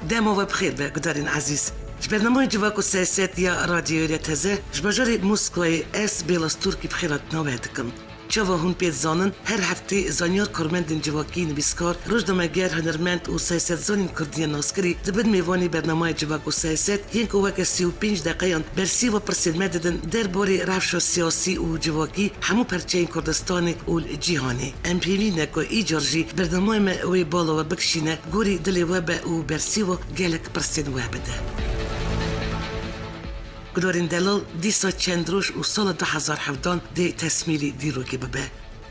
دم و بخیر به گدارین عزیز. برنامه جواک و سیاست یا رادیوی تازه جبجاری موسکوی اس بیلاستورکی بخیرات نوه دکم. چوا هون پید زانن هر هفته زانیار کارمندین جواکی نویسکار روزنامه‌گر هنرمند و سیاست زانین کردی ناسکری دبن میوانی برنامه جواک و سیاست ین که وقت 35 دقیقه برسی و پرسید مددن درباره روش سیاسی و جواکی همو پرچه کردستان و جهانی. امپیوی نکو ای جورجی برنامه ما وی بالا و بکشینه گوری دلی وبا و برسی و گلک پرسید وبده. گدارین دلال دیسا چند روز و سال 2017 دی تسمیلی دیروکی ببه.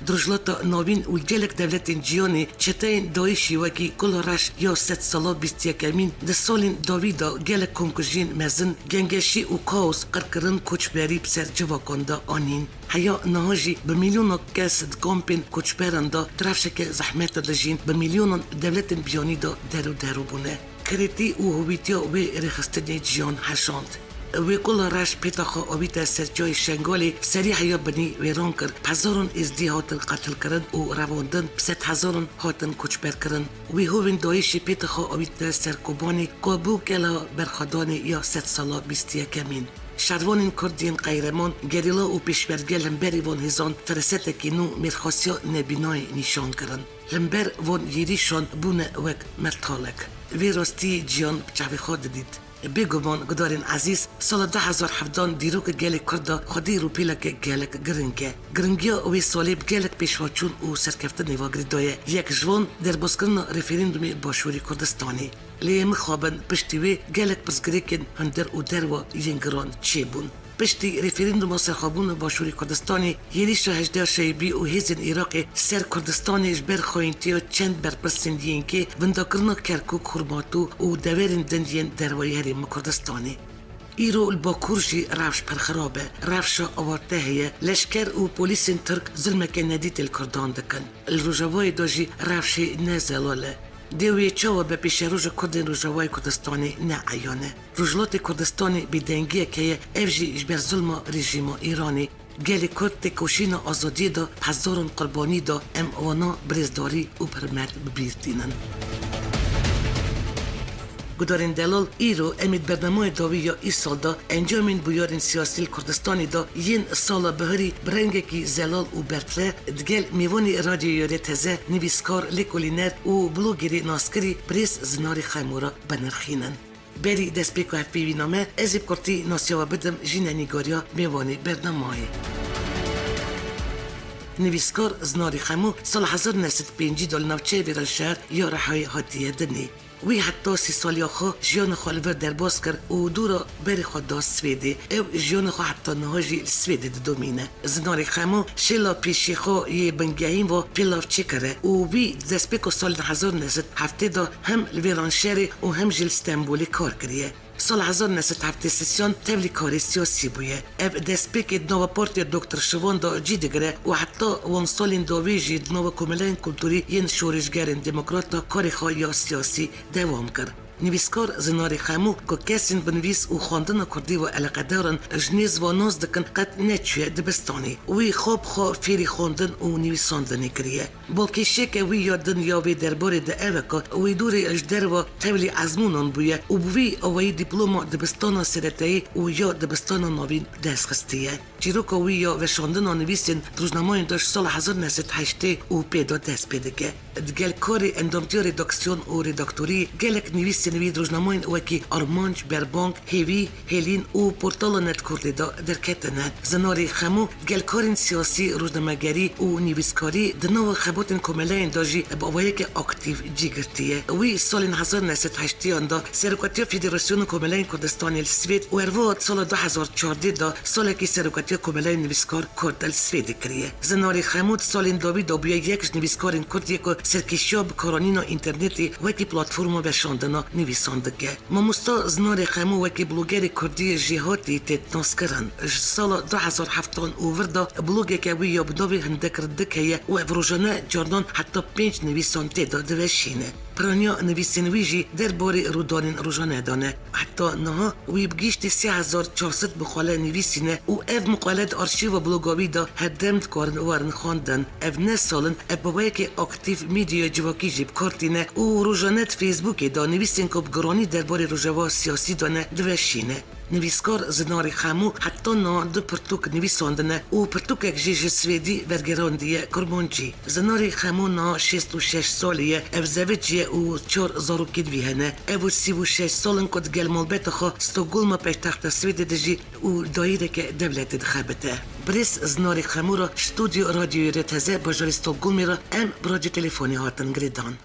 درجلات نوین و گلک دولت جیانی چتین دایشی وکی کل رش یا 100 سالا 21 امین ده سالین داویدا گلک کنکوژین مزن گنگشی و کاوس قرقرن کوچبری بسر جواکاندا آنین. حیا نهاجی به میلیون کس دکامپین کوچبراندا ترافشک زحمت دلجین به میلیون دولت بیانی دا درو بونه. کریتی و هویتیا و رخستنی جیان هشاند. وی کل راش پیتاخو آبیت سرجای شنگالی سریع یا بنی ویران کرد. هزاران ازدیهاتن قتل کردن و رواندن 100,000 هاتن کچبر کردن. وی هوین دایشی پیتاخو آبیت سرکوبانی کابو کلا برخدانی یا 100 سالا 21 امین. شروانین کردین قیرمان گریلا و پیشبرگه لمبر وان هزان فرسته که نو میرخواسیا نبینای نشان کردن. لمبر وان یریشان بونه وک مرتالک. وی راستی جیان بچه خود دید. بگمان گدارین عزیز سال 2017 دیروک گلک کرده خودی رو پیلک گلک گرنگیا وی سالیب گلک پیشواچون و سرکفتن واگریدای یک جوان در بازکرن رفرندومی باشوری کردستانی لیم خوابن پشتیوی گلک پسگریکن هندر و در و ینگران چی بون پشتی رفرندوم سرخابون باشوری کردستانی یلیش 18 شیبی و هیزن عراقی سر کردستانی جبر خوینتیو چند برپرسندین که ونداکرنا کرکوک خورماتو و دورین دندین دروایی هریم کردستانی. ایرو الباکورجی روش پرخرابه روش آورده هیه لشکر و پولیس ترک ظلمک ندیت الکردان دکن الروجوای داجی روش نزلاله دیوی چاوا به پیش روز کردن روجوای کردستانی نه عیانه روجلات کردستانی بیدنگیه که افجی جبر ظلم رژیم ایرانی گلی کرد تکوشین آزادی دا هزاران قربانی دا وانا برزداری و پرمرد ببیرتینن. گدارین دلال ایرو امید برنامه داوی یا ای سال دا انجامین بیارین سیاسی کردستانی دا ین سال بهری برنگه کی زلال و برتره دگل میوانی رادیوی تازه نویسکار لیکولینر و بلوگری ناسکری پریس زناری خیمورا بنرخینن. بری دست بیکو هفیوی نامه ازیب کرتی ناسیاوا بدم جینانی گاریا میوانی برنامه. نویسکار زناری خیمو سال 1905 دال نوچه بیرال شهر یا رحای حادیه دنی. وی حتی 30 سالی خو جیان خالور در باز کرد و دورا بری خود دا سویدی او جیان خو حتی نهاجی سویدی دومینه زناری خمو شلا پیشی خو یه بنگهیم و پیلاف چه کره و وی دسپیکو سال 1907 دا هم ویرانشهری و هم جل استنبولی کار کریه سال 1973 تولی کاری سیاسی بویه او دسپیک نو پورتی دکتر شوان دا جیدگره و حتی وان سالین داویجی نو کملین کلتوری ین شورشگرین دموکراتا کاری خواه سیاسی دوام کرد. نویسکار زناری خمو که کسین بنویس و خواندن کردی و علاقه دارن جنیز و ناز دکن قد نچوه دبستانی وی خواب خواه فیری خواندن و نویساندنی کریه بلکه شک وی یادن یاوی درباره ده اوکا وی دوری اجدر و تولی ازمونان بویه و بوی اوی دیپلوما دبستان سرطهی و یا دبستان نوین دست خستیه چیروکا وی یا وشاندن نویسین روزنامه داشت سال 1908 و پیدا دست پیدگه دگل کاری اندامتی رداکسیون و رداکتوری گلک نویس نوید روزنامه وکی آرمانج بربانک هیوی هلین و پورتال نت کردی دا درکتنه زناری خمو گل کارین سیاسی روزنامه‌گری و نویسکاری دنو خباتن کملین داجی با ویک اکتیو جیگرتیه وی سال 1908 دا سرکاتی فدراسیون کملین کردستان سوئد و ارواد سال 2014 دا سال کی سرکاتی کملین نویسکار کرد السوئد کریه زناری خمو سال داوی دا بیا یک نویسکارین کردی که سرکشیاب کارانینا اینترنتی وکی پلتفرم بشاندنا نویسندگه ماموستا زناری خمو وکی بلوگری کردی جهاتی تتناس کرن سال 2007 و وردا بلوگی که وی یابداوی هندکردکه و وروجانه جاردان حتی 5 نویسان تدا دوشینه پرانیا نویسنویجی درباره رودانین روزانه دانه حتی نه وی بگیشت 3400 مقاله نویسینه و اف مقاله آرشیو بلوگاوی دا هدمت کارن وارن خواندن اف نه سالن اف بابایی که اکتیو میدیا جواکی جیب کارتینه و روزانت فیسبوک دا نویسین که بگرانی درباره روزوا سیاسی دانه دوشینه نویسکار زناری خامو حتی نه دو پرتوک نویساندنه و پرتوک یک جیج سویدی برگراندیه کرمانچی زناری خامو نه 66 سالیه اف زوجیه و 4 زاروکی دویهنه اف 36 سالن کد گلمال بتخا ستوگولما پشتخت سوید دجی و دایره که دولت دخابته بریس زناری خامو را استودیو رادیوی رتزه بجار ستوگولمی را ام برادیو تلفونی هاتن گریدان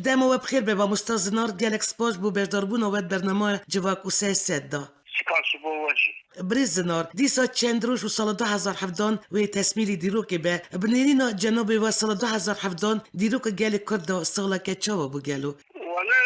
دمو بخیر به با مستازنار گلکس پاش بو برداربون و برنامه جواکو سد دا سپاس بو وجه برزنار دیسا چند روز و سال 2017 و تصمیلی دیرو که به بنیرینا جنوب و سال 2017 دیرو که گل کرد سالا که چاوا بو گلو ولا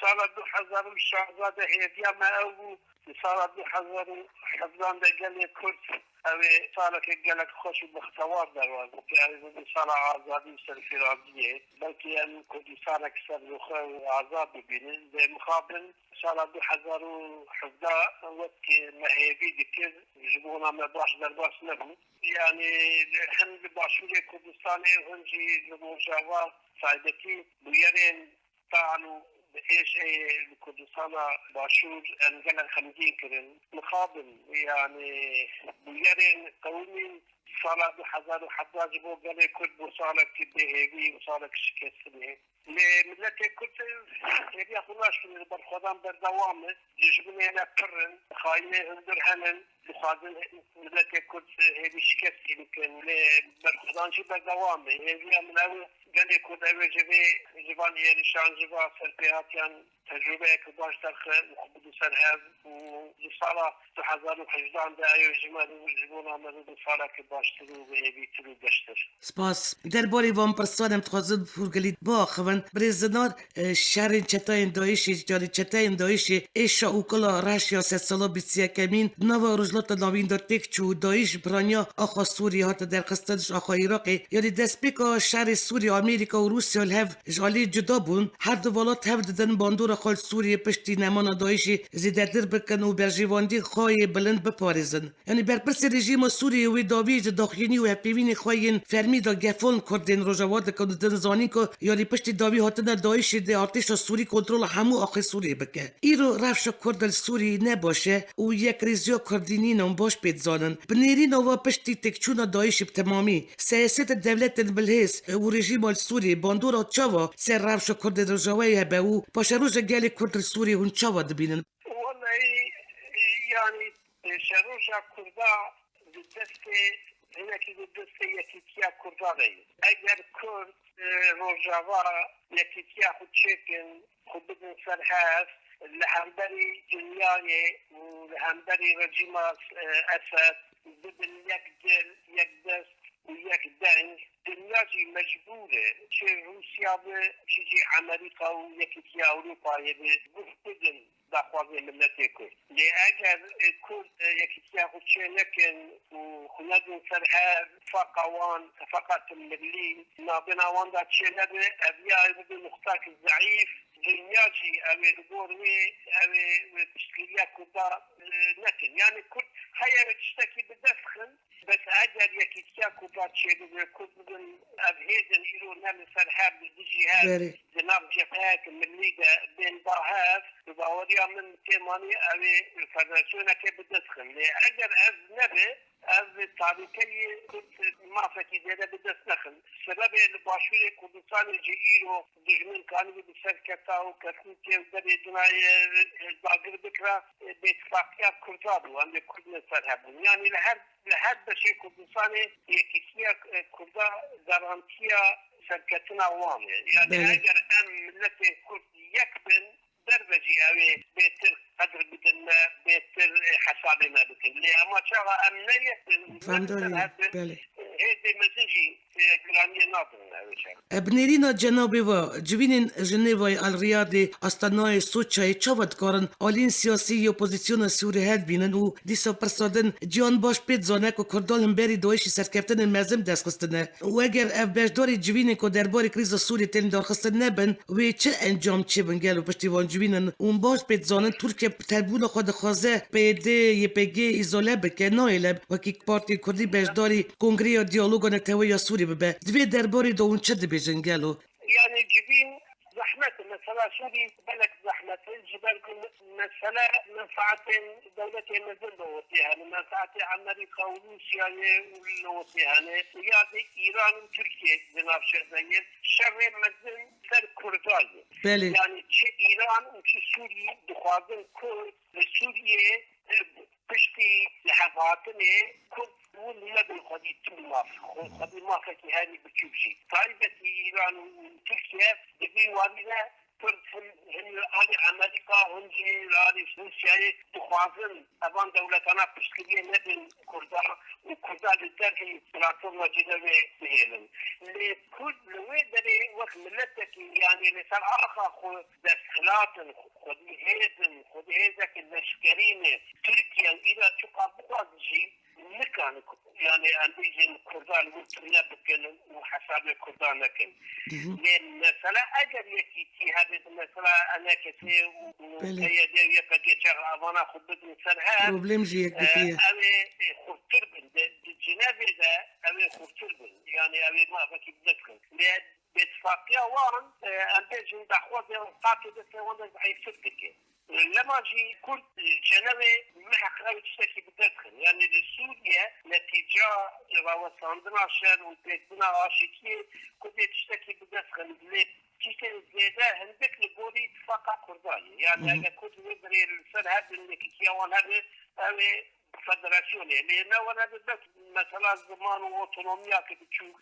سال 2016 هدیه ما او سال 2017 ده گل کرد او سال که گلک خوش بختوار درواز که از سال آزادی سرفرازیه بلکه ان کردستان اکثر رخوه آزاد ببینه به مقابل سال 2017 وقت که مهیبی دکر جبونا ما باش درباس نبود يعني هم باشور كردستان هنجي لموجوا سعادتي بيرين تعالوا ايش كردستان باشور انقل خمدين كرن مقابل يعني بيرين قومي سال 2011 جبوا قال كرد وصالك كدهيبي وصالك شكسني لملت كرد يبي اخلاش من البرخدان بردوامه يجبني انا قرن خاينه هندرهنن بخاطر ملت كرد هذه شكست يمكن لبرخدان شي بردوامه هذه من اول قال كرد اول جبان يرشان جبا سربياتيان تجربه كباش ترخ مخبط سرهاب وصالة 2018 ده ايو جمال جبونا مرد صالة كباش تلو بيبي تلو بشتر سپاس درباره وام پرسانم تخوازد فورگلید با خوان برزنار شهر چتاین دایشی جاری چتاین دایشی ایشا اوکلا راش یا 3 سالا بیتسیا کمین نوا روزلات نوین در تک چو دایش برانیا آخا سوری هات در قصدش آخا عراقی یعنی دسپیکا شهر سوری آمریکا و روسیا الهف جالی جدا بون هر دو ولات هف ددن باندور خال سوری پشتی نمان دایشی زیده در بکن و برجیواندی خواهی بلند بپارزن یعنی برپرس رژیم سوری و داویج داخلینی و هپیوین خواهین فرمی دا گفون کردین روزواد کردن زانی که یاری پشتی داوی هاتن دایش ده آرتش سوری کنترل همو آخه سوری بکه ایرو رفش کردل سوری نباشه و یک ریزیا کردینین هم باش پید زانن بنیرین و پشتی تکچون دایش تمامی سیاست دولت بلهیس و رژیم سوری باندورا چاوا سر رفش کردن روزوای به او پاش روز گل کردل سوری هون چاوا دبینن والله يعني شروجا كردا بالدست هناك بالدست يكيتيا كردا اگر كرد روجاوا يكيتيا خود شكل خود بدن سرهاف لهمبري دنياي ولهمبري رجيم اسد بدن يقدر يقدس وياك دنج دنياجي مجبورة شي روسيا بشي امريكا وياكي اوروبا يبي بدن داخوازي ملتي كرد لأجل كرد يكي خود شي لكن وخلادن سرها فقوان فقط الملي نابنا وان دا شي لبي ابيا يبدو مختاك الضعيف دنياجي اوي الغورمي اوي تشكيليا كردا لكن يعني كرد هيا تشتكي بدسخن بس اجل يكي كردا شي لبي كرد بدن ابهيزن ايرو نعمل سرها بالجهاد جناب جبهات الملي بين باهاف بباوريا من تيماني اوي الفدراسيون كي بدسخن دخل اگر از نبه از تاریخی مافکی زیاده به دست نخل سبب باشور کردستان ایرو دجمن کانی به سرکتا و کتنیتی و در دنای داگر بکرا به اتفاقیات کردا بو هم کرد نسر هبون یعنی لهر بشه کردستان یکیسیه کردا گارانتیا سرکتنا وانه یعنی اگر ام ملت کرد یک بن دربجي اوي بيتر قدر بدنا بيتر حسابنا بكل لي اما شغله امنيه بله هيدي مزنجي جرانيه ناطرنا ابنرينا جنابي و جوینین جنیوای الریاضی استانای سوچای چواد کارن آلین سیاسی اپوزیسیون سوری هد بینن و دیسا پرسادن جان باش پید زانه کو کردال هم بری دویشی سرکفتن مزم دست خستنه و اگر اف بشداری جوینین کو درباری کریز سوری تلین دار خستن نبن و چه انجام چه بنگل و پشتیوان جوینن اون باش پید زانن ترکیه تربون خود خوازه پیده یپگی ایزوله بکه نایلب و کی پارتی کردی بشداری کنگری و دیالوگ نتوی یا سوری ببه دوی درباری دو اون چه بجنگلو يعني جبين زحمة مثلا سوري بلد زحمة جبال مثلا منفعة دولة مزن دوتها منفعة أمريكا وروسيا ولوتها يعني إيران وتركيا جناب شهزين شر مزن سر كرداي يعني إيران وسوري دخوازن كرد لسوريا پشتی لحظاتنه كرد ولا بالخدي تماف خدي ما فكي هذه بتشوفي طالبة إيران وتركيا دبي وابنا كرد هم على أمريكا هنجي على روسيا تخوازن أبان دولتنا بشكلية نبن كردان وكردان للدرجة بلاتورنا جدا بهيلن لكل لوين دري وقت ملتك يعني لسال آخر خود دستخلات خدي هيزك النشكرين تركيا إذا تقع بقاضي نكان يعني أنديجن كردان وترنا بكن وحساب كردان لكن لأن مثلا أجر يكيتي هذا مثلا أنا كتير وهي دي يبقى شغل أبانا خبط من سنها بروبلم جيك بكيه أوي خرطربن جنابي ده أوي خرطربن يعني أوي ما فكي بدكن لأن باتفاقية وان أنديجن دخوة دي وقاتل دي وانا ضعيف صدقك لما جي كل جنبه محق غير تشتكي بدخل يعني لسوريا نتيجة رواساندنا شر وبيتنا عاشقية كل تشتكي بدخل كيكن زيادة هندك لبوري اتفاقا كرداني يعني اگر كنت نبري السنة هذا النكيكية وان هذا فدراسيوني لأنه وانا بدك مثلا زمان واوتونوميا كبتشوف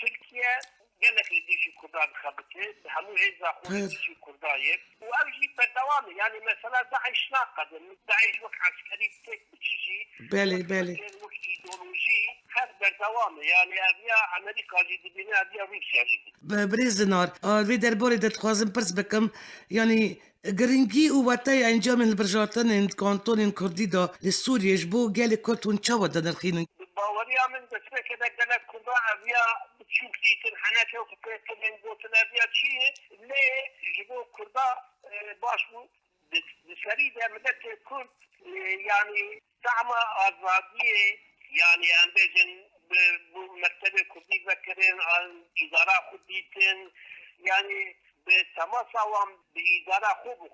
تركيا قالك يديشي كردان خبطه همو هيزا خوي يديشي كردايب وأوجي بالدوام يعني مثلا داعش ناقد داعش وقت عسكري بتك بتشيجي بالي وقت ايديولوجي هذا بالدوام يعني أبيا أمريكا جدي بنا أبيا روسيا جدي بريزنار في درباري دتخوازم برس بكم يعني گرنگی او واتای انجام البرجاتن این کانتون کردی دا لسوریه جبو گل کتون چاو دادن خینن باوريا من بسمه كده قالك كردا أبيا بتشوف ديتن حناته وكبيرتن من قوتن أبيا شيء ليه جبو كردا باشمو بسريدة مدت كرد يعني تعمى آزادية يعني أنبجن بمكتبة كردي ذكرين عن إدارة خديتن يعني بتماسا وان بإدارة خوب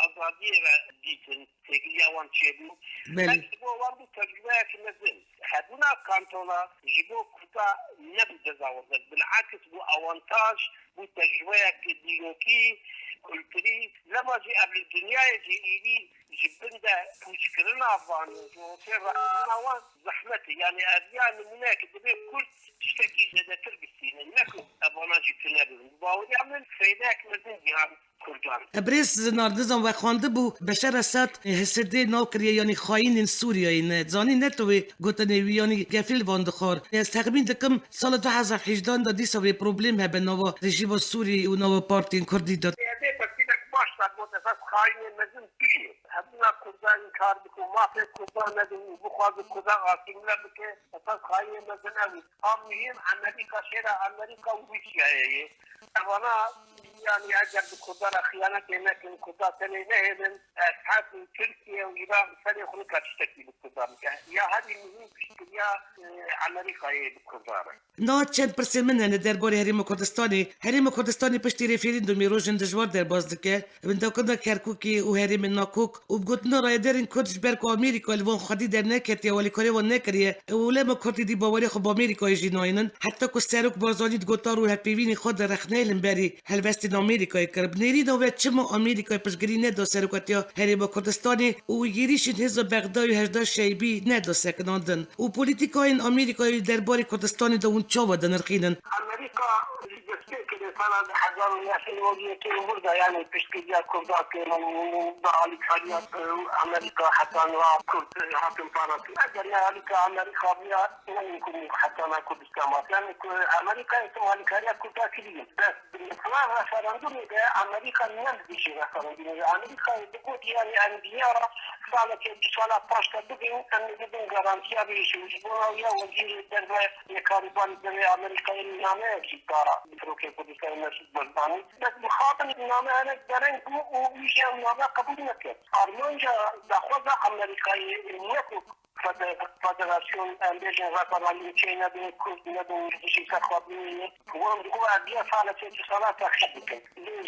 آزادية ديتن تقليا وان شبو لكن وان بتجربة كنزل هدونا كانتونا جبو كردا نبو دزاوزد بالعكس بو أوانتاج بو تجربة ديوكي كولتري لما جي قبل الدنيا جي إيدي جبندا مشكلنا أفان وصير رأينا وان زحمتي يعني أبيان مناك دبي كل تشتكي جدا تربسين نكو أبانا جبتنا بهم باوري عمل فيداك مزن جهان كردان بريس ناردزم و خوانده بو بشار اسد حسده ناکریه یعنی خاین سوریه نه زانی نتوی گوتنی یعنی گفیل واندخار از تقریبا دکم سال 2018 دا دیسا به پروبلم هبه نوا رژیم سوری و نوا پارتی کردی داد خاين مزن فيه هبنا كردان كار بكو ما في كردان ندو بخواز كردان آسين لبكي اساس خاين مزن اوي امهم امريكا شيرا امريكا وروسيا هي اوانا يعني اجر بكردان خيانة لكن كردان تنينه هذن اسحاق تركيا وايران سنة خلقها تشتكي بكردان يا هذه المهم يا امريكا هي بكردان نا چند پرسه من هنه درباره حریم کردستانی پشتی رفیرندومی روژن دجوار در باز دکه بنده کنده کرکوکی و حریم ناکوک و بگوتنا رای درین کردش بر گلک آمریکا الوان خودی در نکتی ولی کاری و نکریه ولما کردی دی باوری خب آمریکا جیناینن حتی که سرک بازانید گوتار و هپیوینی خود رخنیلن بری هلوست آمریکا کرب نری نو چما آمریکا پشگری ندو سرکاتیا هری با کردستانی و گیریش هزا بغداد و هجدا شیبی ندو سکناندن و پولیتیکای آمریکا درباره کردستانی دو اون چاوا دنرخینن امریکا که سال 1900 که ورده یعنی پیشگیری کردها که با آلیکاریات امریکا حتی نوا کرد حاکم پانات اگر نه امریکا بیاد نمیکنی حتی نه کردستان باید یعنی امریکا اسم آلیکاریات کردها کلیه بس بالنسبه رفراندوم میگه امریکا نمیشه رفراندوم امریکا بگوید یعنی اندیا سال که 2 سال پاشتا بگیم اندیدن گارانتیا بیشی وجبونا یا وزیر درباره یکاریبان در امریکای نامه چیکارا بروکه کردستان نشد بردانی بس مخاطب نامه هنگ درنگ و میشه نامه قبول نکرد آرمانجا دخواه امریکایی نیکو فدراسیون اندیشن رفراندوم چه ندون کرد ندون ورزشی سخوابینی وان دقو عدیه سال 3 سال تخشب بکن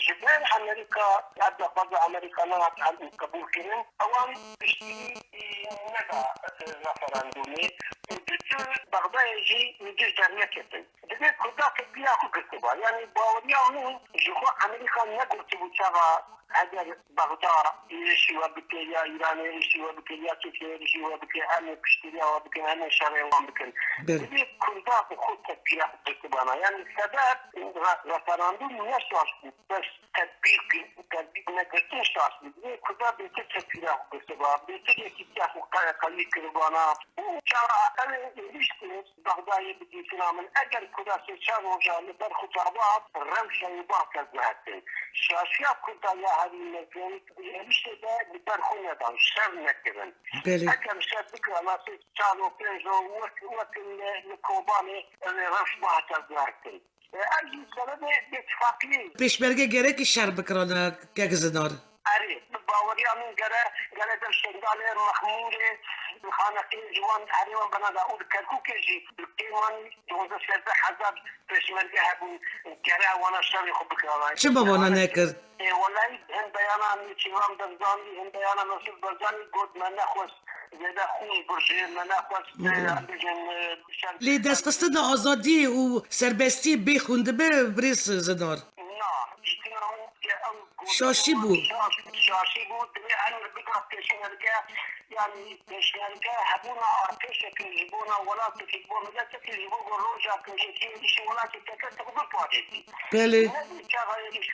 جبران امریکا عدد فرد امریکا نوات عن قبول کنن اوان بشتری ندا رفراندومی ودجو بغداد يجي يجي جميع كتن دبي كردات بياخو كتبا يعني باوريامون جوخو امريكا نقول تبوشاغا اگر بغداد يشي وبكيا ايران يشي وبكيا تركيا يشي وبكيا هم بشتريا وبكيا هم شرعي وبكيا دبي كردات خود بياخو كتبانا يعني سبب رفراندوم نشاش بس تطبيق نقطه شاش دبي كردات بياخو كتبا بيتي كتابو قليل كتبانا انا ليش بغداد بدي سلام اجل كذا شان وجال برخ تعبات رمش يباك الزهتين شاشيا كنت يا هذه المكان ليش ده برخنا ده شر نكرن اجل شبك انا شانو بينجو وقت الكوباني رمش ما الزهتين اجل سبب اتفاقيه پیشبرگه گره که شر بکرانه که زنار اري باوري امين قال ده الشغال محمود خانقين جوان حريوان بنا داود كركوكيجي الكيمان دوزا سيزا حزاب بشمرقه هبون قرا وانا شري خبك الله چه بابانا نکر والله هم بيانا من چيوام دزاني هم بيانا نصيب برزاني قد من نخوص زيدا خون برشير من نخوص بجن لی دست قصد آزادی و سربستی بخونده به بریس زنار شاشی بود شاشی بود به امر بگاه پیشنرگه یعنی پیشنرگه هبونا آرتش که جبونا ولات که جبونا مجلس که جبونا روجا که جیتیش ولات که تقدر پادی بله نه چه غیرش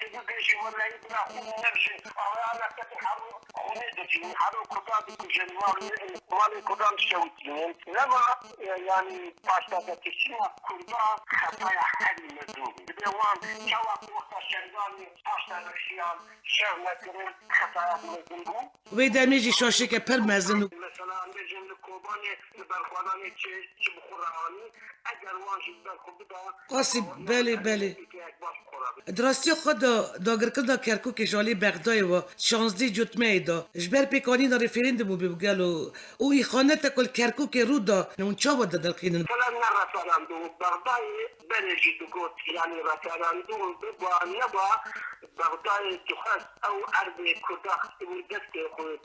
تقول بيجي ولا يبنى نرجع على حرو خندتي حرو كتاب الجنوال مال كتاب الشوتين لما يعني باشا تشينا كلها خطايا حل مدوم بدوام جواب وقت الشرقان باشا الشيال شغلة كريم خطايا مدوم ويدا ميجي شاشي كبر مزن مثلا بيجي الكوباني بالخواني تشي بخوراني اگر واجب بالخبدا قاسي بله دراستی خود داگر کن دا کرکوک جالی بغدای و 16 جوتمه دا جبر پیکانی دا رفرندم بگلو او ای خانه تکل کرکوک رو دا نون چا ودا در خینن فلان رفراندوم بغدای بنجي تقول يعني رفراندوم ببا نبا بغدای تخص او عربي كرداخ ودست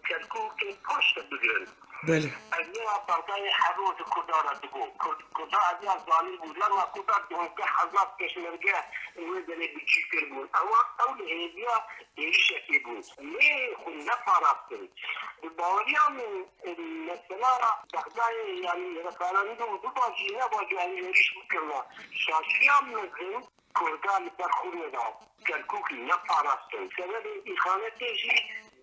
كركوك كوشت بگرن بله اجنبا بغدای حروز كردارا تقول كردا ازيا ظالم بود لما كردا دون كحزاب كشمرجه ويدري بيجيكر بود او لهيبيا يشكي بود ليه خلنا فرقتن الباوريا من مثلا بغدای يعني رفراندوم بباجي نباجي يعني يريش بكرنا شاشيا من كردان برخورنا دا كركوكي نفرقتن سبب إخانتي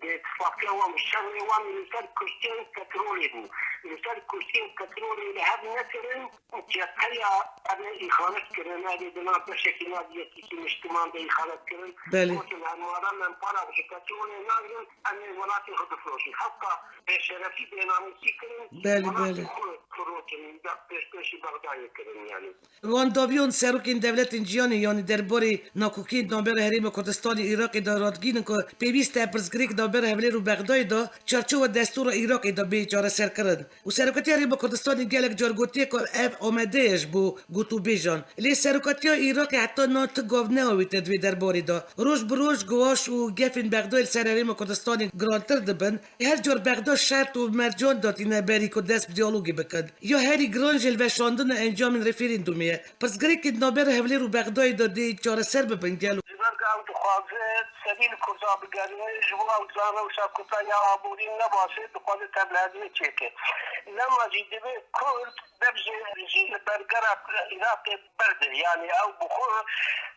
باتفاقية ومشغل ومثال كرسيين كترولي بو مثال كرسيين كترولي لهذا نكرن وتيقيا أنا إخانت كرن هذه دماغ بشكل نادية مجتمع بإخانت كرن بله وكل هالمرة من طلب كترولي ناقل أن الولايات خدفروشي حتى بشرفي بناموسي كرن بله خروتين دا بيش بغداد يعني كرن يعني وان داویون سروکین دولت جیانی یعنی درباره ناکوکی نامبر حریم کردستان عراق دا رادگین که پیوست پرزگریک نامبر حمله رو بغداد دا چارچوب دستور عراق دا بیچاره سر کردن و سرکتی حریم کردستان گلک جارگوتی که اف آمدهش بو گوتو بیجان لی سرکتی عراق حتی نات گاو نهاوی تدوی درباره دا روش بروش گواش و گفین بغداد سر حریم کردستان گرانتر دبن هر جور بغداد شرط و مرجان داد اینا بری که دست دیالوگی بکن یا هری گرانجل و شاندن انجام رفریندومیه پس گریک نامبر حمله رو بغداد دادی چاره سر ببین گلو زبرگام دخوازه سبیل کرزا بگرنه جوا و زانه و ساکتا یا آبوری نباسه دخوازه تبلازه چیکه لما جیده به کرد دبجه جیل برگر عراق برده یعنی او بخور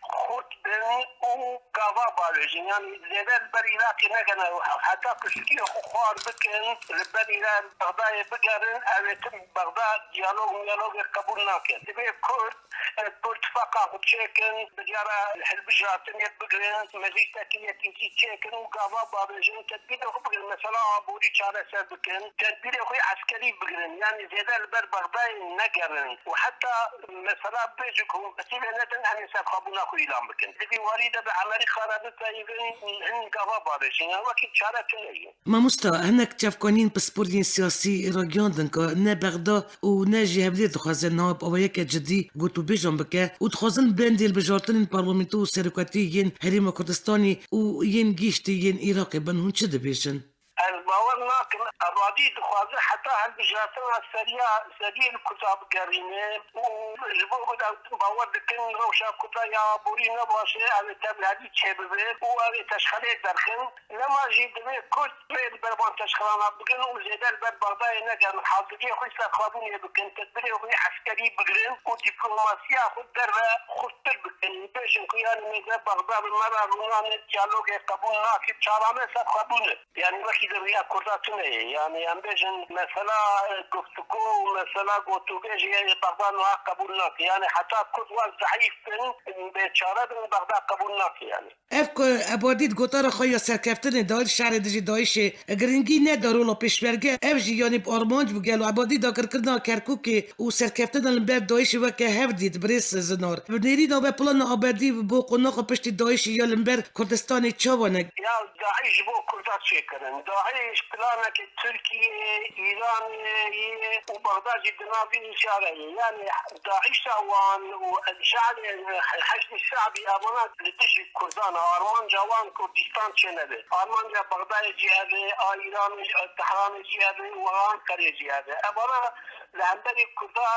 خود بین او گاوا بالوجه یعنی زیده بر عراق نگنه حتی کشکی خوار بکن بر ایران بغداد بگرن اویتم بغداد دیالوگ قبول نکن دبه کرد اتفاقا خود چیکن بجاره البجاتن بگرن مزید تکیتی چیکن و گاوا بالوجه تدبیر خود بگرن مثلا آبوری چاره سر بکن تدبیر خود عسکری بگرن یعنی زیده بر بغداد نگرن و حتی مثلا بيجكم بسيبه ندن أن يسابقون أخو إيلام بكن دبي وريده بعمري خرابطة يبن هن قوابا بشين وكي تشارة كلية ما مستا هناك تشافكونين بسبورين سياسي راجياندن كا نه بغداد و نه جهبلي دخوازن ناب او يك جدي قوتو بيجان بكا و دخوازن بندي البجارتن البرلمانتو و سركاتي ين حريم كردستاني و ين جيشتي ين عراقي بن هون چه دبيشن الباور ناكن الرادي دخوازه حتى هالبجاتنا سريع الكتاب قرينه وجبوه دا باور دكن روشا كتا يا بوري نباشه اوه تبلادي چببه و اوه تشخله درخن لما جيد بي كرد بيد بربان تشخلانا بگن و زيدال بر بغداي نگن حاضرية خوش سرخابوني بگن تدبري خوش عسكري بگرن و دبلوماسيا خود در خود تر بگن بيشن كيان ميزا بغداد مرا رونان ديالوگ قبول ناكي چارامه سرخابونه يعني وكي دريا كرداتونه يعني هم بيجن مثلا گفتگو مثلا گوتوگه بغداد نوها قبول ناكي يعني حتى كرد ضعيف بيچاره بن بغداد قبول ناكي يعني اف که ابادید گوتار خویا سرکفتن دال شهر دجی دایش گرینگی ندارو لا پیشورگه اف جی یعنی آرمانج بگلو ابادی دا کرکرنا کرکوک و سرکفتن لبر دایش وکه هفدید بریس زنار بنیری دا به پلان ابادی بو قناق پشت دایش یا لبر کردستان چوانه يا داعش بو كردات شكرن داعش بلانك تركيا ايران وبغداد الدنابي اشاره يعني داعش وان والشعب الحشد الشعبي امانات لتش كردان ارمان جوان كردستان شنبه ارمان جا بغداد جهه ايران تهران جهه وانقره جهه امانه لهندري كردا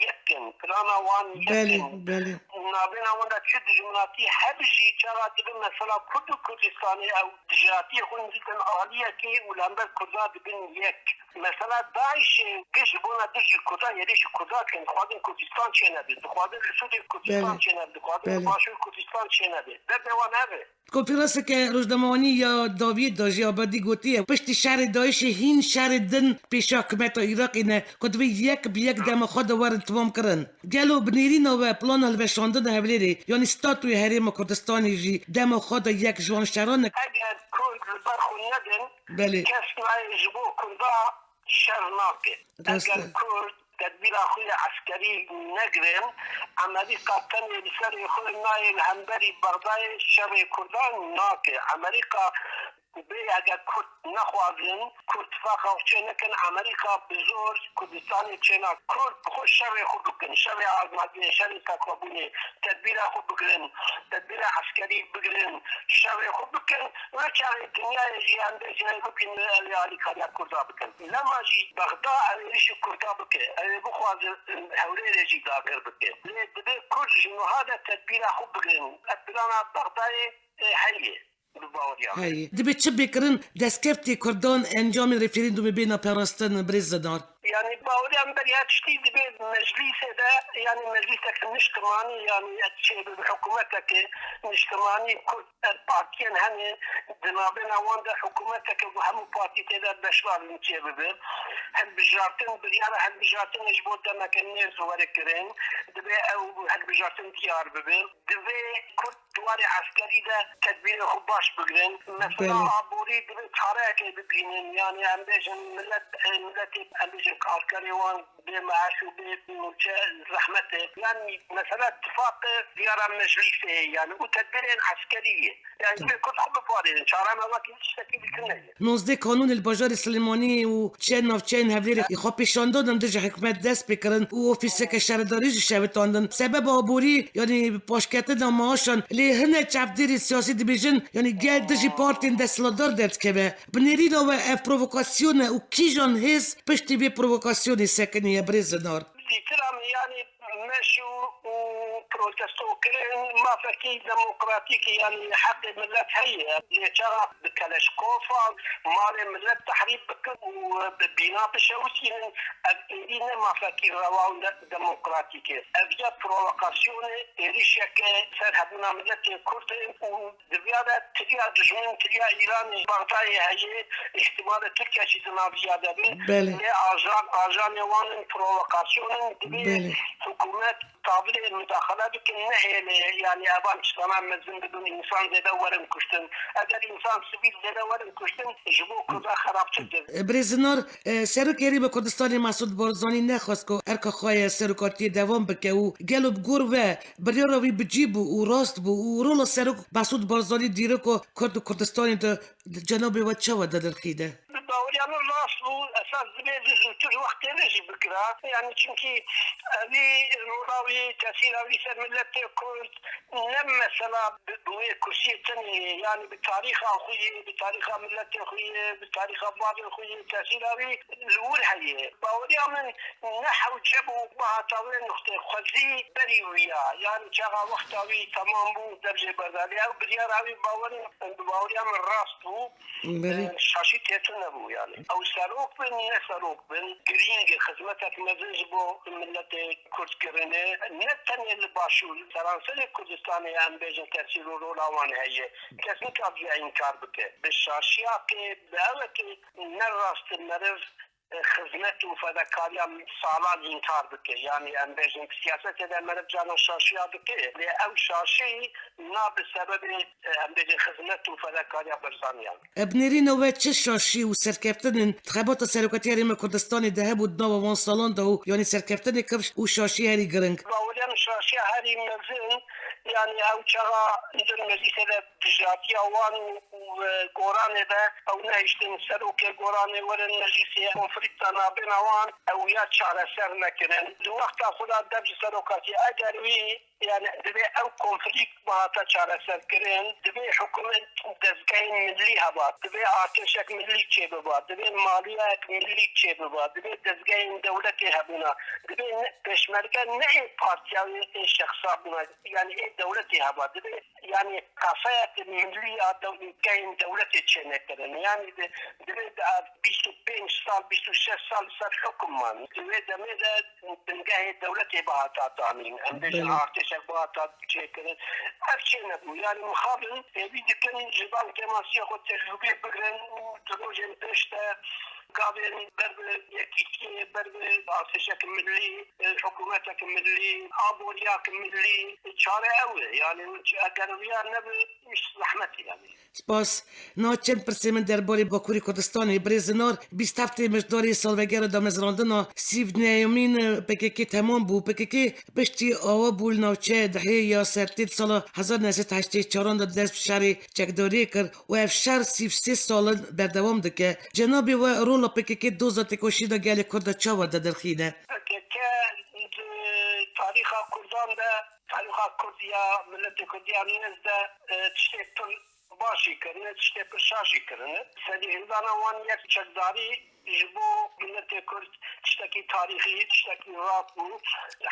يكن بلانا وان يكن بله نابنا وندا تشد جملاتي حبشي چرا دبن مثلا كرد كردستاني او دجاتي خون جدا عالية كي ولهندر كردا دبن يك مثلا داعش قش بونا دش كردا يديش كردا كن خوادن كردستان چنبه خوادن رسول كردستان چنبه خوادن باشور كردستان چنبه ده دوان هذا کنفرانس که روزنامه‌نگاری یا داوید داشت آبادی گویی پشت شهر داعش هین شهر دن پیش حکومت عراق اینه کدوی یک بیک دم خود وارد توام کردن گلو بنیرین و پلان الوشاندن هولیری یعنی ستاتوی حریم کردستانی جی دم خود یک جوانشران اگر کرد برخو ندن بله کس نایجبو کردا شر ناکه اگر کرد تدبیر خوی عسکری نگرن امریکا تنه بسر خوی نایل همبری بغداد شر کردان ناکه امریکا بی اگر کرد نخوازن کرد فاقا چه نکن امریکا بزرگ کردستان چنا کرد خود شر خود بکن شر آزمادی شر تقابونی تدبیر خود بگرن تدبیر عسکری بگرن شر خود بکن و چاره دنیا جیان به جای بکن علی کاریا کردا بکن لما جی بغداد علیش کردا بکن علی بخواز حوله رجی داگر بکن دبی کرد جنوهادا تدبیر خود بگرن اتبانا بغداد حیه هی دبی چه بکرن دستکفتی کردان انجام رفریندوم بین پاراستن بریزدار يعني باوري عم بري هاتشتي دبي مجلس ده يعني مجلسك نشتماني يعني اتشي بحكومتك نشتماني كل بارتيان هني دنابنا واندا حكومتك وهم بارتي تدا بشوار نتشي ببي هالبجارتن بريانا هالبجارتن اجبو دمك الناس وركرين دبي او هالبجارتن ديار ببي دبي كل دواري عسكري ده تدبير خباش بقرن مثلا عبوري دبي تحرك ببينين يعني عم بيجن ملت کارکری وان به معاش و به نوچه زحمته يعني مثلا اتفاق ديار المجلس يعني وتدبير عسكريه يعني كل خب فاضي شارع ما كنت تشتكي بكنيه 19 قانون الباجار سلیمانی و چین نافچین هفلیر خواه پیشان دادن دژ حکومت دست بکرن و اوفیسه که شهرداری شویتاندن سبب آبوری یعنی پاشکته معاشان لی هنه چفدیری سیاسی دیبیژن یعنی گل دژی پارتین دستلادار درد که بنیری نو اف پرووکاسیون و کیجان هز پشتی بی پرووکاسیونی سکنی برزنار دیترم يعني مشوا وبروتستو كرين ما فكي ديمقراطيكي يعني حق ملت هي اللي ترى بكلاشكوفا مال ملت تحريب بك وبناء بشوسين أبدينا ما فكي رواو ديمقراطيكي أبدا بروفوكاسيون ريشك سرهبنا ملت كرد ودبيادا تريا دجمن تريا إيران بغداي هي احتمال تركيا شي زيادة بين أجان وان بروفوكاسيون دبي حكومات قابل المداخلة بكن نهي يعني أبان تمام مزن بدون إنسان زي دورن كشتن أجر إنسان سبيل زي دورن كشتن جبو كذا خراب تجد برزنار سرکری به کردستان مسعود بارزانی نخواست که ارکا خواه سرکاتی دوام بکه و گلو بگور و بریاروی بجیبو و راست بو و رول سرک مسعود بارزانی دیره که کردستانی ده جنابی و چه و دادر خیده باوري أنا الأصل أساس زبيد زوجته وقت نجي بكرة يعني چونكي أبي راوي تأثير أبي سر ملتي كرد لما سنة بوي كرسي تاني يعني بتاريخ أخوي بتاريخ ملتي أخوي بتاريخ بعض أخوي تأثير أبي الأول هي باوري أنا نحو جبو مع طاولة نقطة خزي بريوية يعني شغا وقت أبي تمام بو درجة بردالي أو بريار أبي باوري أنا الراس بو شاشي تيتنا يعني او سروق بن سروق بن جرينج خدمتك مزج بو ملت كرد كرنه نتني الباشول فرنسا كردستان ام بيجن تاثير رولاوان هي كسن كابيا انكار بك بالشاشيه كي باوك نراست المرض خدمت و فداکاری سالان انکار بکه یعنی ام بیشتر سیاست در مرد جان شاشی بکه لی او شاشی نا به سبب ام بیشتر خدمت و فداکاری برزانیان. ابنیری نوع چه شاشی و سرکفتن انتخابات سرکاتی هریم کردستان ده بود نو وان سالان دو یعنی سرکفتن کفش و شاشی هری گرنگ. باوریم شاشی هری مزن يعني او شغا ندر مجلس التجارية وان وقوران ده او نهشتن سروك قوران ورن مجلس كونفليكت نابين وان او يا شعر سر نكرن دو وقت خدا دبج سروكاتي اگر وي يعني دبي او كونفليكت ما تشعر سر كرن دبي حكومة دزگين ملي هبات دبي آتشك ملي چه بباد دبي ماليات ملي چه بباد دبي دزگين دولتي هبنا دبي بشمركة نعي بارتياوي شخصا بنا يعني دولتي هبا يعني كفاءة ملية كاين دولتي تشنكرن يعني دبي 25 سال 26 سال صار حكم مان دبي دميدا تنقاهي دولتي بهاتا تامين عندنا ارتشك بهاتا تشكرن افشينا يعني مخابل يبي كان جبال تماسيه خو تجربه بكرن تروجن تشتا قابل برب يكيكي برب ارتشك ملي حكومتك ملي ابورياك ملي شارع اوي يعني اقرويا نبي مش رحمتي يعني سپاس ناچند پرسیمن درباره باکوری کردستان برزنار 27 مجداری سالوگر دامزراندنا 39 پککی تمام بو پککی پشتی آوا بول نوچه دهه یا سرتید سال 1984 دا دست شهر چکداری کرد و افشار 33 سال بردوام دکه جنابی و رولا پککی دوزا تکوشی دا گل کرد چاوا دا درخینه تاریخ کردان دا تاریخ کردیا ملت کردیا نزده تشتیل باشی کرنه تشتیل شاشی کرنه سری هندانا وان یک چکداری جبو ملت کرد تشتکی تاریخی تشتکی رات بو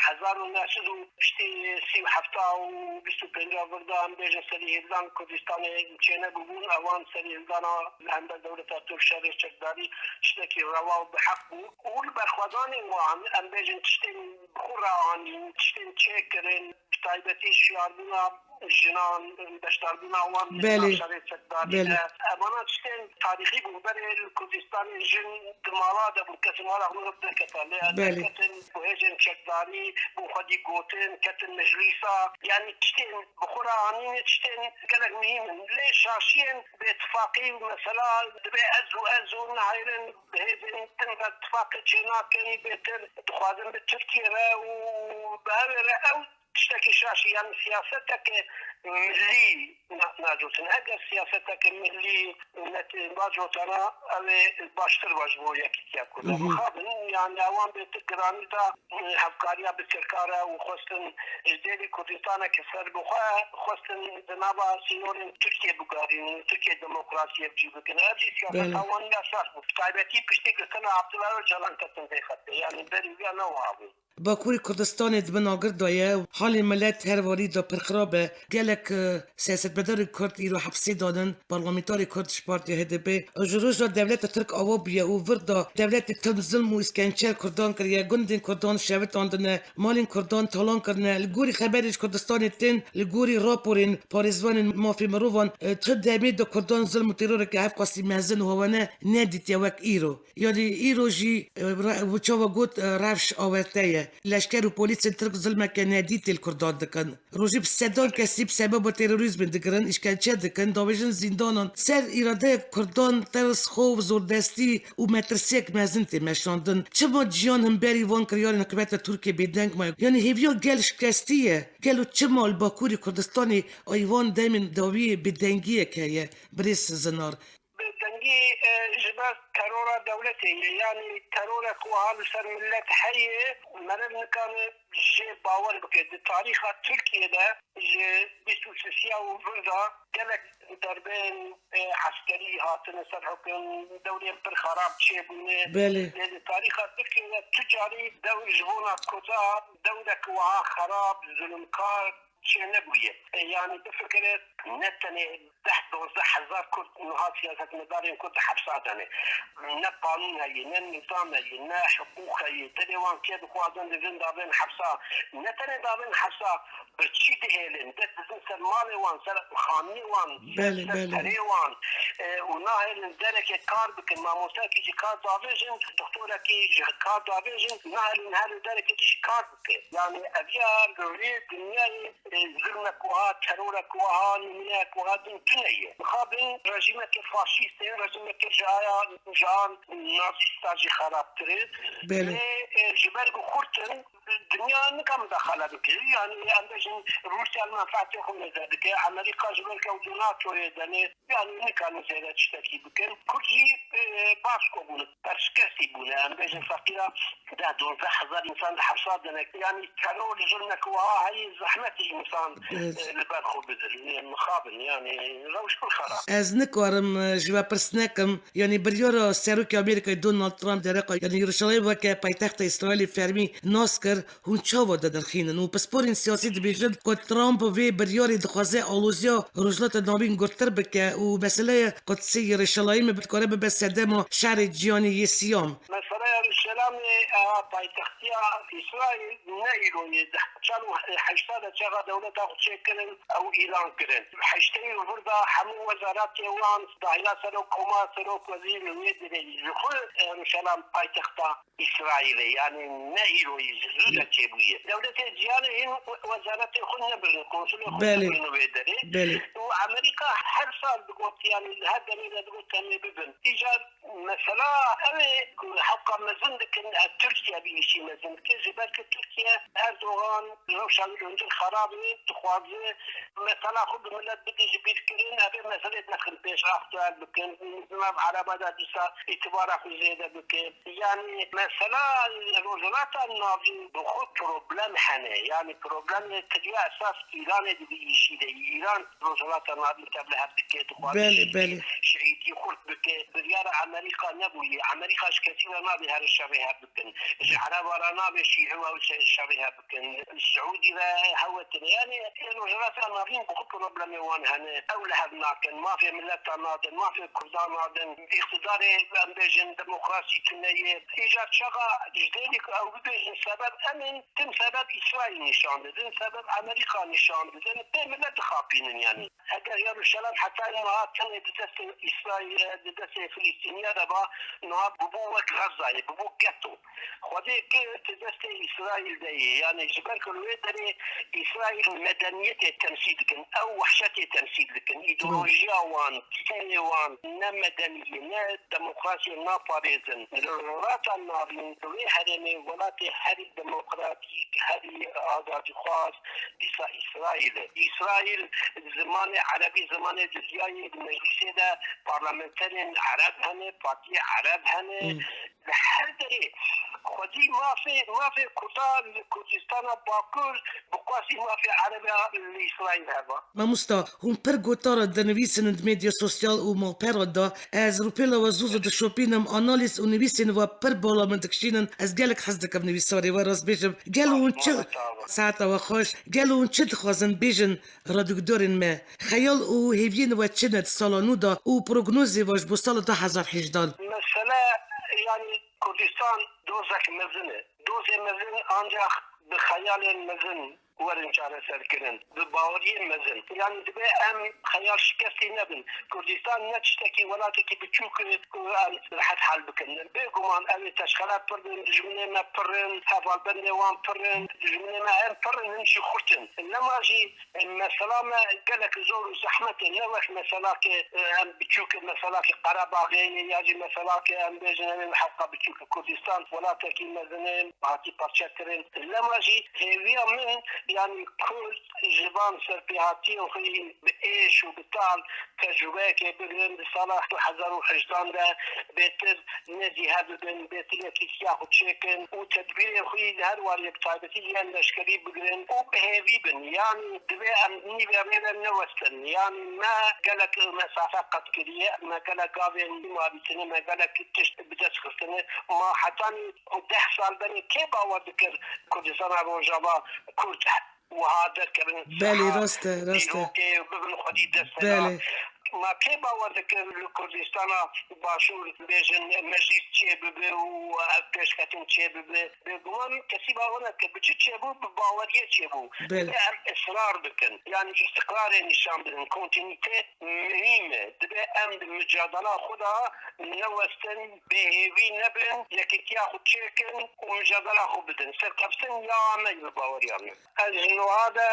1937 و 25 وردان بیجن سری هندان کردستان چینه ببون اوان سری هندانا لحنده دولت ترک شهر چکداری تشتکی روا بحق بو اول برخوادانی وان ام بیجن تشتین بخور آنین تشتین چه کرن تایبتی شیاردونا جنان بشتر ناوان بله. شريط سدادي بله. أمانات شتين تاريخي بمبرر الكردستان جن دمالا دبو كتمالا غنور بكتا بله. كتن بوهجن شكداري بوخدي قوتين كتن مجلسة يعني تشتين بخورا عنين تشتين قلق مهم ليش شاشين باتفاقي مثلا دبي أزو نهايرن بهذن تنبى اتفاق جناكن بيتر تخادم بالتركيا وبهذا أو تشتكي شاشي يعني سياستك ملي ناجوتن اگر سياستك ملي ناجوتنا او باشتر باجبو يكتيا كلها مخابن يعني اوان بتقراني دا هفكاريا بسركارا وخوستن جديدي كردستان كسر بخوا خوستن جنابا سينورين تركيا بقارين تركيا ديمقراطية بجيبكن هذه سياسة اوان ياساس مفتعبتي بشتك سنة عبد الله جلان كتن ديخطي يعني بريويا نوعابي باکوری کردستان دبناگر دایه و حال ملت هر واری دا پرخرابه گلک سیاستمدار کرد ایرو حبسی دادن پارلمانتاری کردش پارتی HDP جروج دا دولت ترک آوا بیه و وردا دولت تم ظلم و اسکنچر کردان کریه گندین کردان شوت آندنه مالین کردان تالان کرنه لگوری خبرش کردستان تین لگوری راپورین پاریزوان مافی مروان تر دمی دا کردان ظلم و ترور که هف قاسی مهزن و هوانه ندیت یوک ایرو یعنی ایرو جی وچاوا گوت رفش آورتایه لشکر و پلیس ترک ظلم که ندیت الکردان دکن روزی بسدان کسی بسبب تروریسم دکرن اشکنچه دکن داویجن زندانان سر اراده کردان ترس خوف زوردستی و مترسیک مزن تمشاندن چما جیان هم بری وان کریار حکومت ترکیه بیدنگ ما یعنی هیویا گل شکستیه گلو چما الباکوری کردستانی ایوان دایمن داوی بیدنگیه که بریس زنار دنگي جبال ترورة دولتي يعني ترورة كوهال سر ملت حية مرن كان جي باور بكده تاريخ تركيا ده جي بيسوسيا وفردا قالك دربين عسكري هاتن سر حكم دولة بالخراب شيء بله تاريخ تركيا تجاري دولة جبونا كوزا دولة كوها خراب ظلمكار شيء نبوية يعني بفكرة نتني تحت 12,000 كرد نهار سياسة مدارين كرد حبساتني نا قانون هي نا نظام هي نا حقوق هي تلوان كيد خوازن لزن دابين حبسا نتني دابين حبسا برشي دهيلن دزن سر مالي وان سر خاني وان سر وان وناهل درك كار بكن ماموسا كي كار دابيجن دكتورة كي كار دابيجن ناهل درك كي كار بكن يعني أبيار قولي دنياي ظلمك وها ترورك وها نمينك وها دنيا مخابن رجيمك الفاشيست رجيمك جان نازيستاجي خراب تريد جبرق خورتن الدنيا نكم دخل بك يعني عندهم روسيا المنفعتهم ذلك أمريكا جبرق ودوناتو يعني نكم زيادة تشتكي بك كل باسكو بونه برشكسي بونه عندهم فقيرة ده 12,000 إنسان حبسات يعني كانوا لجلنك وها هي زحمتي إنسان لبرخو بدل مخابن يعني روش كل خراب از نکارم جوا پرسنکم یعنی بریارا سروک امریکای دونالد ترامپ درقا یعنی یروشلایم وکه پایتخت اسرائیل فرمی ناسکر هون چاوا دادن خینن و پسپورین سیاسی دبیجد که ترامپ وی بریاری دخوازه آلوزیا رجلات نابین گرتر بکه و مسئله قدسی یروشلایم بتکاره بسدم و شهر جیانی یسیام مسئله یروشلایم پایتختی اسرائیل نایلونی چالو حشتاده چقدر دولت آخو چکرن او ایران کرن حشتایی وردا همون وزارات وان داخل سرو کما سرو وزیر ویدری خود یروشلایم پایتخت اسرائیل يعني نهيروي زوجة تبويه دولة جيانة هي وزارة خلنا بالقنصل خلنا بالدري وأمريكا هر سال بقول يعني هذا اللي بقول كان ببن إيجاد مثلا أنا حق مزندك تركيا بيشي مزندك جبالك تركيا أردوغان روشان عند الخرابي تخوازي مثلا خد ملت بدي جبير كرين هذا مسألة نخل بيش أختار بكن نظام عربة دادسة اعتبارك زيادة بكن يعني مثلا الوزارات الناظرين بخود بروبلم حنه يعني بروبلم كديا أساس إيران بيشي ده إيران الوزارات الناظرين قبلها بكي تخوازي بله شعيدي خلق بكي بريار أمريكا نبوي أمريكا شكتينا ما بهذا الشغل شبيهة بكن العرب ورانا بشي هو شبيهة بكن السعودي ذا هو يعني إنه جلسة نارين بخط ربنا وان هن أولها بناكن ما في ملة نادن ما في كردان نادن اقتداري بأمبيجن ديمقراطي كنية إيجاد شغا جديدك أو بيجن سبب أمن تم سبب إسرائيل نشان دن سبب أمريكا نشان دن بملة خابين يعني اگر يروشلم حتى إنها تنه دست إسرائيل دست فلسطينية دبا إنها ببوك غزة ببوك جتو خودي كي دست إسرائيل دي يعني جبال كلوه دني إسرائيل مدنية تمثيل لكن أو وحشة تمثيل لكن إيديولوجيا وان تيني وان نا مدنية نا ديمقراطية نا باريزن الرات النابين دوي هرمي ولاتي هري ديمقراطي هري آزادي خاص إسرائيل زمان عربي زمان جزيري المجلس ده برلمانترين عرب هنه بارتي عرب هنه لحد خودی ما في کردستان باکر بقاسی ما في عربی اسرائیل هوا ما مستا هم پرگو تارا دنویسن مدیا سوسیال و مالپرا دا از روپیلا و زوزو دا شوپینم آنالیز و نویسن و پر بالا من دکشینن از گلک حزدکم نویساری و راست بیشم گلون چه ساعتا و خوش گلون چه دخوازن بیشن رادیودورین ما خیال و هیوین و چند سالانو دا و پروگنوزی واش بو سال 2018 مثلا يعني كردستان دوزك مزنه دوز مزن ancak بخيال مزن ورن چاره سرکرن به باوری مزن يعني دبي ام خيال شكستي نبن كردستان نتشتكي ولاتكي بتشوك راحت حل بكن بيقومان اوي تشخلات پرن دجمنه ما پرن حفال بنده وان پرن دجمنه ما ام پرن نمشي خورتن انما جي مثلا ما قالك زور زحمة نوخ مثلا ام بتشوك مثلا قراباغي ياجي مثلا ام بيجن حقا بتشوك كردستان ولاتكي مزنين هاتي پرچترن انما جي هيويا من يعني كل جبان سربيهاتي وخي بإيش وبتال تجربة كبيرين بصلاح 2018 ده بيتر نزي هذا بين بيتر كيسياخو تشيكن وتدبير خوي هالوالي بتاعتي يعني لشكري بقرن وبهذي بن يعني دبي أمني بيعمل نوستن يعني ما قالك مسافة قد كريه ما قالك قابل ما بيتني ما قالك تشت بدأت خستني ما حتى 10 سال بني كيف أودكر كردستان روجابا كرد وهذا كمان بالي راسته بالي ما كي باور ذكر كردستان باشور بيجن مجلس تشيبه وأبكش كتن تشيبه بقوم كسي باورنا كبتشي تشيبه بباورية تشيبه ام إصرار بكن يعني استقرار نشان بدن كونتينيتي مهمة دبي ام المجادلة خدها نوستن بهيوي نبن يكي ياخد تشيكن ومجادلة خو بدن سرقفتن يا عمي بباوريان النوع هذا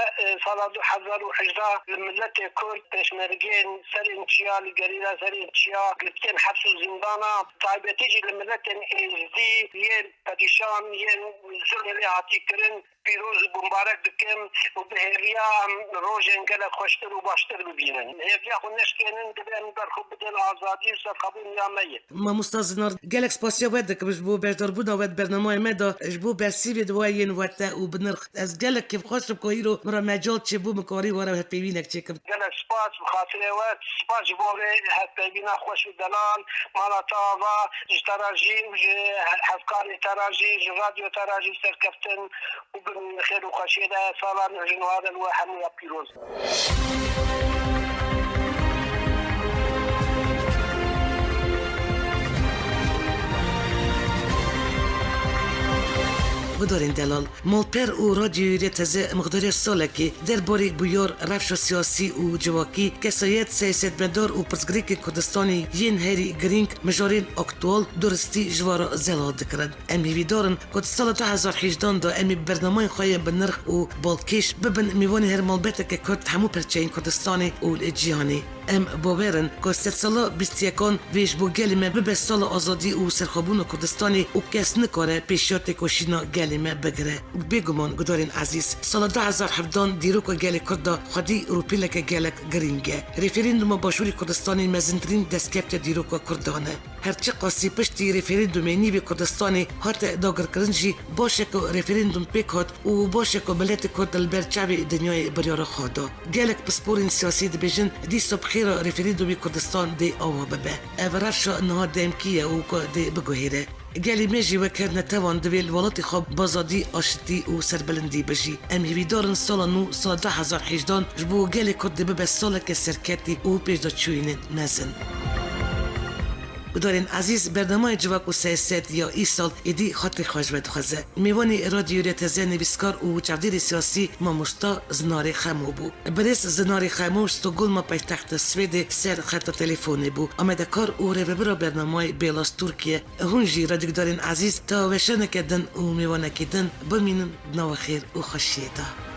صلاة 2018 الملة كرد تشمرجين سرين تشيا لقريرة سرين تشيا قلتين حبس وزندانا طيب تيجي لملتين ازدي ين بديشان ين زرن اللي عطي كرن پیروز بمبارک دکم و به هریا روزن گله خوشتر و باشتر ببینن هریا خو نشکنن دبن در خوب بدن آزادی سر قبول نیامه ما مستازنار گلک سپاسیا ودک بش بو بهتر بودا ود برنامه مدا جبو برسیوی دوین وتا و بنرخ از گلک کیف خوش بکویرو مرا مجال چه بو مکاری ورا هت پیوینک چکم گلک سپاس بخاطر وقت سپاس بوله هت پیوینا خوش دلال مالا تاوا اشتراجی و حفکار تراجی رادیو تراجی سرکفتن و خير وخشيدة صار نحن هذا الواحد من بيروز بدارین دلال مالپر و رادیوی تازه مقداری سالکی درباره بیار رفش سیاسی و جواکی کسایت سیاست مدار و پرسگریک کردستانی ین هری گرینگ مجارین اکتوال درستی جوارا زلال دکرن امی ویدارن کد سال 2018 دا امی برنامه خواهی بنرخ و بالکش ببن میوانی هر مالبته که کرد همو پرچین کردستانی و الجیهانی ام باورن که 3 سالا 21 ویش بو گلمه ببه سال آزادی و سرخابون کردستانی و کس نکاره پیشیات کشینا گلمه بگره بگمان گدارین عزیز سال 2017 دیروک گل کرد خودی روپیلک گلک گرینگه ریفرندوم باشوری کردستانی مزندرین دستکفت دیروک کردانه هرچی قاسی پشتی ریفرندوم نیوی کردستانی هات داگر کرنجی باشه که ریفرندوم پیکات و باشه که ملت کرد البرچاوی دنیای بریار خوادا گلک پسپورین سیاسی دبیجن دی صبح ريفرندوم كردستان دي أو بابا أفرش إنها دامكية وكده بجوهرة گلی میجی وکر نتوان دویل ولات خواب بازادی آشتی و سربلندی بجی ام هیویدارن سال نو سال 2018 جبو گلی کد به سال که سرکتی و پیش دا چوین مزن دارین عزیز برنامه جواک و سیاست یا ای سال ایدی خاطر خوش بدخوازه میوانی رادیو ریتزه نویسکار و چودیر سیاسی ماموستا زناری خمو بو بریس زناری خمو استوگل ما پایتخت سوید سر خط تلفونی بو آمده کار او رو برنامه بیلاس ترکیه هونجی رادیو دارین عزیز تا وشنه کدن و میوانه کدن بمینن نو خیر و خوشیده